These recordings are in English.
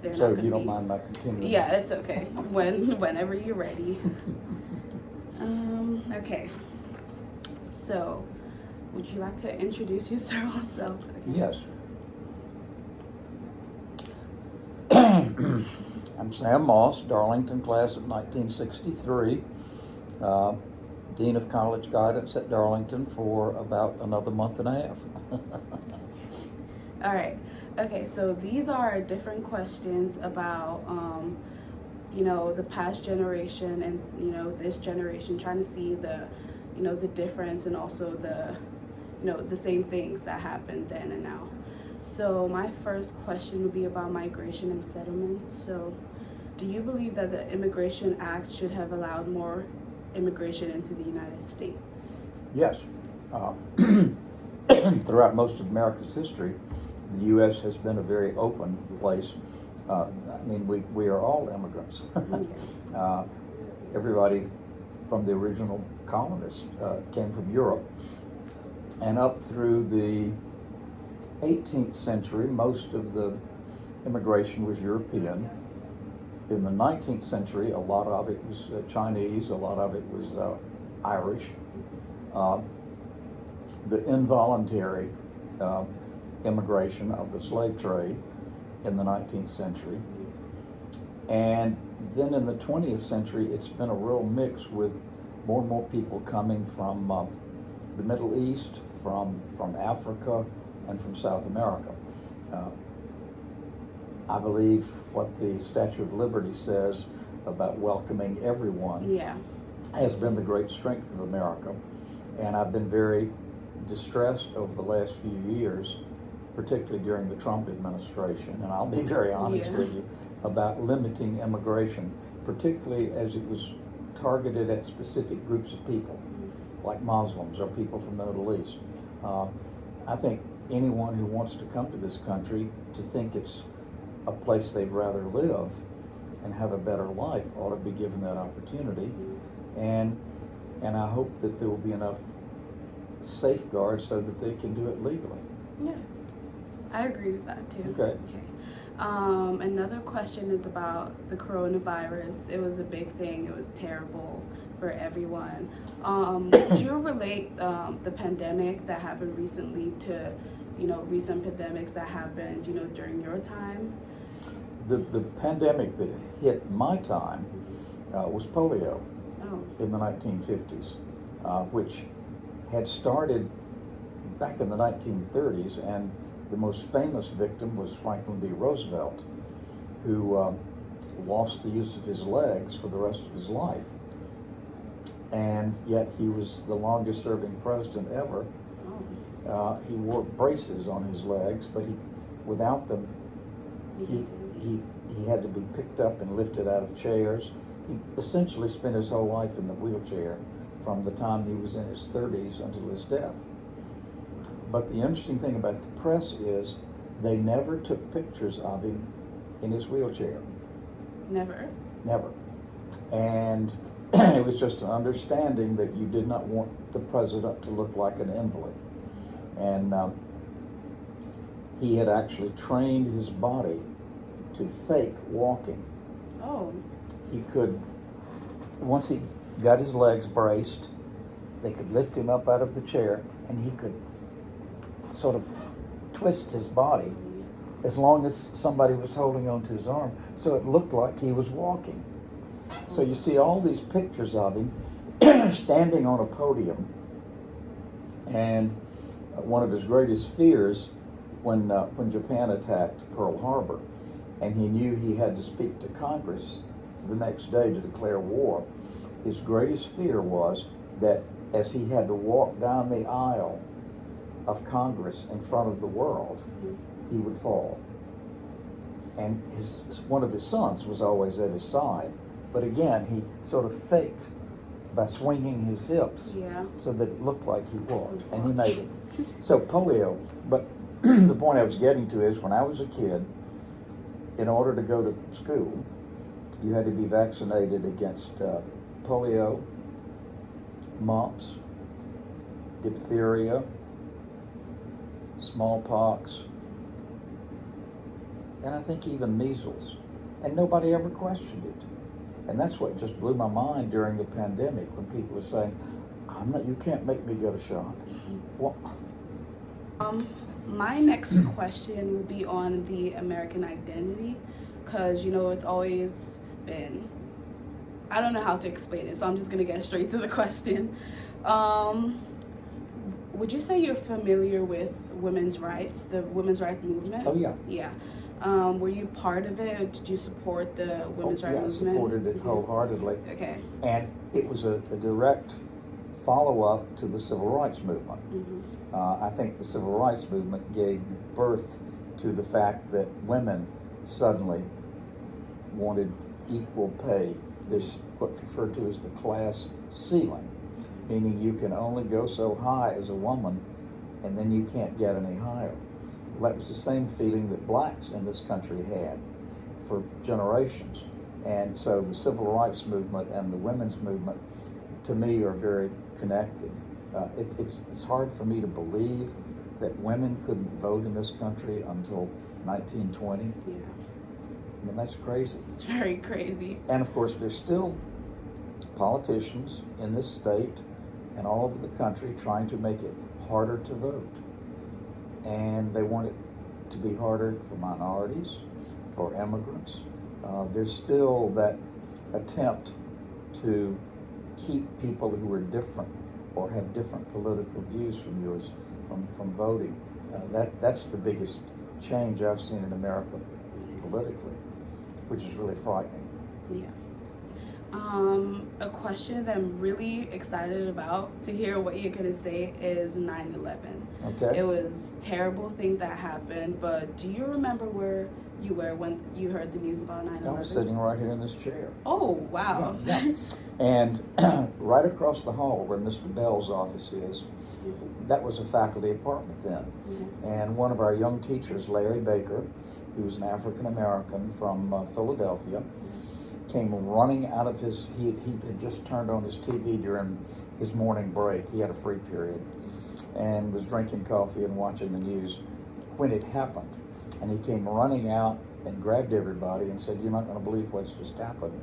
they're So not going to be. you don't mind my continuing? Yeah, it's okay. Whenever you're ready. Okay. So, would you like to introduce yourself? Yes. I'm Sam Moss, Darlington class of 1963, Dean of College Guidance at Darlington for about another month and a half. All right. Okay, so these are different questions about, the past generation and, this generation, trying to see the, the difference and also the same things that happened then and now. So my first question would be about migration and settlement. So do you believe that the Immigration Act should have allowed more immigration into the United States? Yes. Throughout most of America's history, the U.S. has been a very open place. We are all immigrants. Everybody from the original colonists came from Europe. And up through the 18th century, most of the immigration was European. In the 19th century, a lot of it was Chinese, a lot of it was Irish. The involuntary immigration of the slave trade in the 19th century. And then in the 20th century, it's been a real mix with more and more people coming from the Middle East, from Africa, and from South America. I believe what the Statue of Liberty says about welcoming everyone has been the great strength of America. And I've been very distressed over the last few years, particularly during the Trump administration, and I'll be very honest with you, about limiting immigration, particularly as it was targeted at specific groups of people, like Muslims or people from the Middle East. I think anyone who wants to come to this country to think it's a place they'd rather live and have a better life ought to be given that opportunity. And I hope that there will be enough safeguards so that they can do it legally. Yeah, I agree with that too. Okay. Another question is about the coronavirus. It was a big thing. It was terrible for everyone. Would you relate the pandemic that happened recently to, recent pandemics that happened, during your time? The pandemic that hit my time was polio in the 1950s, which had started back in the 1930s, and the most famous victim was Franklin D. Roosevelt, who lost the use of his legs for the rest of his life. And yet he was the longest serving president ever. He wore braces on his legs, but without them, he had to be picked up and lifted out of chairs. He essentially spent his whole life in the wheelchair from the time he was in his 30s until his death. But the interesting thing about the press is they never took pictures of him in his wheelchair. Never? Never. And it was just an understanding that you did not want the president to look like an invalid. And he had actually trained his body to fake walking. Oh. He could, once he got his legs braced, they could lift him up out of the chair, and he could sort of twist his body as long as somebody was holding onto his arm, so it looked like he was walking. So you see all these pictures of him standing on a podium, and one of his greatest fears when Japan attacked Pearl Harbor, and he knew he had to speak to Congress the next day to declare war, his greatest fear was that as he had to walk down the aisle of Congress in front of the world, he would fall. And one of his sons was always at his side, but again, he sort of faked by swinging his hips so that it looked like he walked, and he made it. So polio, but the point I was getting to is when I was a kid, in order to go to school, you had to be vaccinated against polio, mumps, diphtheria, smallpox, and I think even measles, and nobody ever questioned it. And that's what just blew my mind during the pandemic, when people were saying, you can't make me get a shot. Well, my next question would be on the American identity, because it's always been, I don't know how to explain it, so I'm just gonna get straight to the question. Would you say you're familiar with women's rights, the women's rights movement? Oh yeah. Yeah. Were you part of it, or did you support the women's rights movement? I supported it wholeheartedly. Okay. And it was a direct follow-up to the civil rights movement. I think the civil rights movement gave birth to the fact that women suddenly wanted equal pay. There's what's referred to as the class ceiling, meaning you can only go so high as a woman, and then you can't get any higher. Well, that was the same feeling that blacks in this country had for generations. And so the civil rights movement and the women's movement, to me, are very connected. It's hard for me to believe that women couldn't vote in this country until 1920. Yeah. I mean, that's crazy. It's very crazy. And of course, there's still politicians in this state and all over the country trying to make it harder to vote. And they want it to be harder for minorities, for immigrants. There's still that attempt to keep people who are different or have different political views from yours from voting. That's the biggest change I've seen in America politically, which is really frightening. Yeah. A question that I'm really excited about to hear what you're gonna say is 9/11. Okay. It was a terrible thing that happened, but do you remember where you were when you heard the news about 9/11? I was sitting right here in this chair. Oh, wow. Yeah. And right across the hall where Mr. Bell's office is, that was a faculty apartment then. And one of our young teachers, Larry Baker, who was an African American from Philadelphia, came running out of he had just turned on his TV during his morning break. He had a free period and was drinking coffee and watching the news when it happened. And he came running out and grabbed everybody and said, "You're not going to believe what's just happened.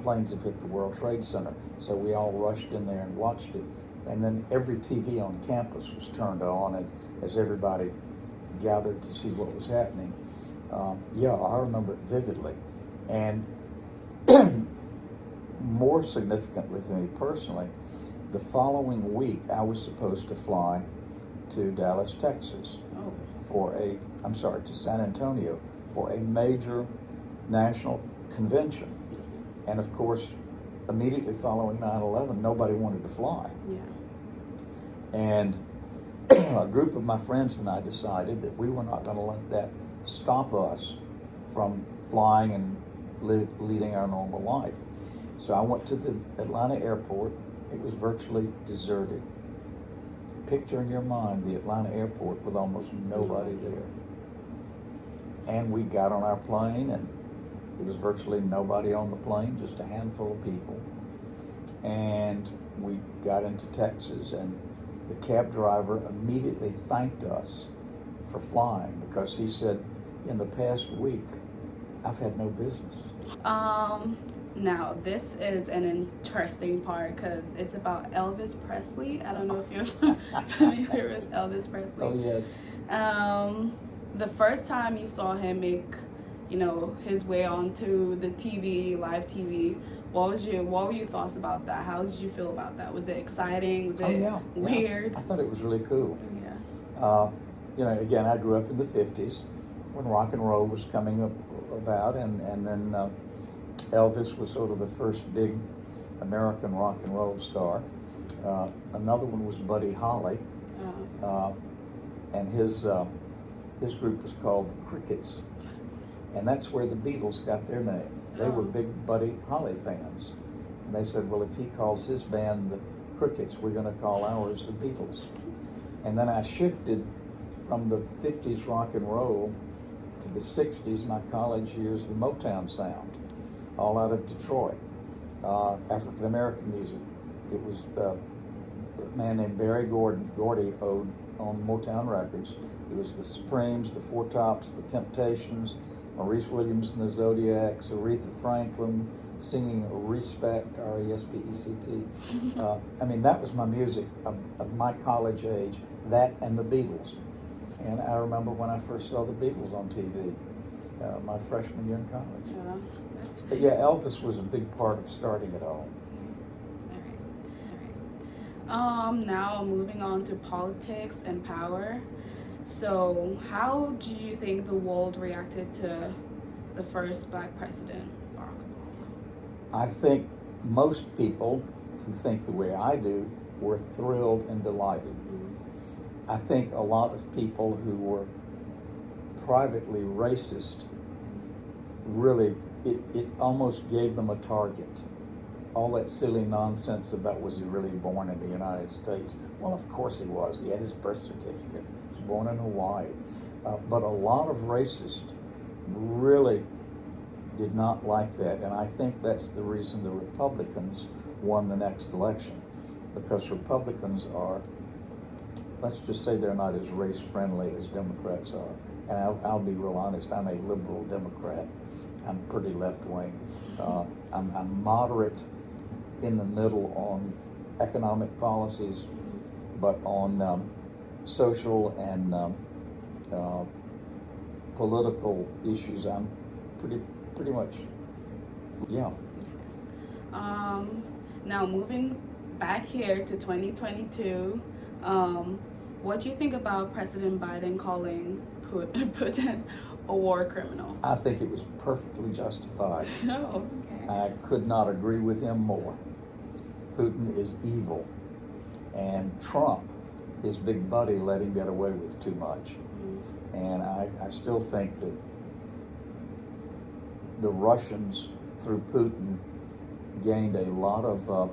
Planes have hit the World Trade Center." So we all rushed in there and watched it. And then every TV on campus was turned on, and as everybody gathered to see what was happening. Yeah, I remember it vividly. And more significantly for me personally, the following week I was supposed to fly to Dallas, Texas to San Antonio for a major national convention. And of course, immediately following 9/11, nobody wanted to fly. Yeah. And a group of my friends and I decided that we were not going to let that stop us from flying and leading our normal life. So I went to the Atlanta airport. It was virtually deserted. Picture in your mind the Atlanta airport with almost nobody there. And we got on our plane, and there was virtually nobody on the plane, just a handful of people. And we got into Texas, and the cab driver immediately thanked us for flying because he said, in the past week, I've had no business. Now, this is an interesting part because it's about Elvis Presley. I don't know if you're familiar with Elvis Presley. Oh, yes. The first time you saw him make, his way onto the TV, live TV, what were your thoughts about that? How did you feel about that? Was it exciting? Was it weird? I thought it was really cool. Yeah. Again, I grew up in the 50s when rock and roll was coming about, and then Elvis was sort of the first big American rock and roll star. Another one was Buddy Holly, and his group was called the Crickets, and that's where the Beatles got their name. They were big Buddy Holly fans, and they said, well, if he calls his band the Crickets, we're going to call ours the Beatles. And then I shifted from the 50s rock and roll to the 60s, my college years, the Motown sound, all out of Detroit. African American music. It was a man named Barry Gordy owned Motown Records. It was the Supremes, the Four Tops, the Temptations, Maurice Williams and the Zodiacs, Aretha Franklin singing Respect, R-E-S-P-E-C-T. I mean, that was my music of my college age, that and the Beatles. And I remember when I first saw the Beatles on TV, my freshman year in college. Yeah, But yeah, Elvis was a big part of starting it all. Now moving on to politics and power. So how do you think the world reacted to the first Black president, Barack Obama? I think most people who think the way I do were thrilled and delighted. I think a lot of people who were privately racist really, it almost gave them a target. All that silly nonsense about was he really born in the United States? Well, of course he was. He had his birth certificate. He was born in Hawaii. But a lot of racists really did not like that. And I think that's the reason the Republicans won the next election. Because Republicans are, let's just say they're not as race friendly as Democrats are. And I'll be real honest, I'm a liberal Democrat. I'm pretty left wing. I'm moderate in the middle on economic policies, but on social and political issues, I'm pretty much, yeah. Now moving back here to 2022, what do you think about President Biden calling Putin a war criminal? I think it was perfectly justified. Oh, okay. I could not agree with him more. Putin is evil, and Trump, his big buddy, let him get away with too much. And I still think that the Russians, through Putin, gained a lot of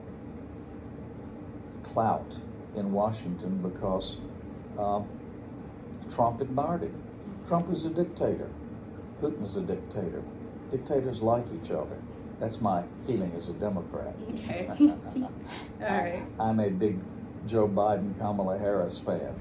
clout in Washington because Trump admired him. Trump was a dictator. Putin was a dictator. Dictators like each other. That's my feeling as a Democrat. Okay. All right. I'm a big Joe Biden, Kamala Harris fan.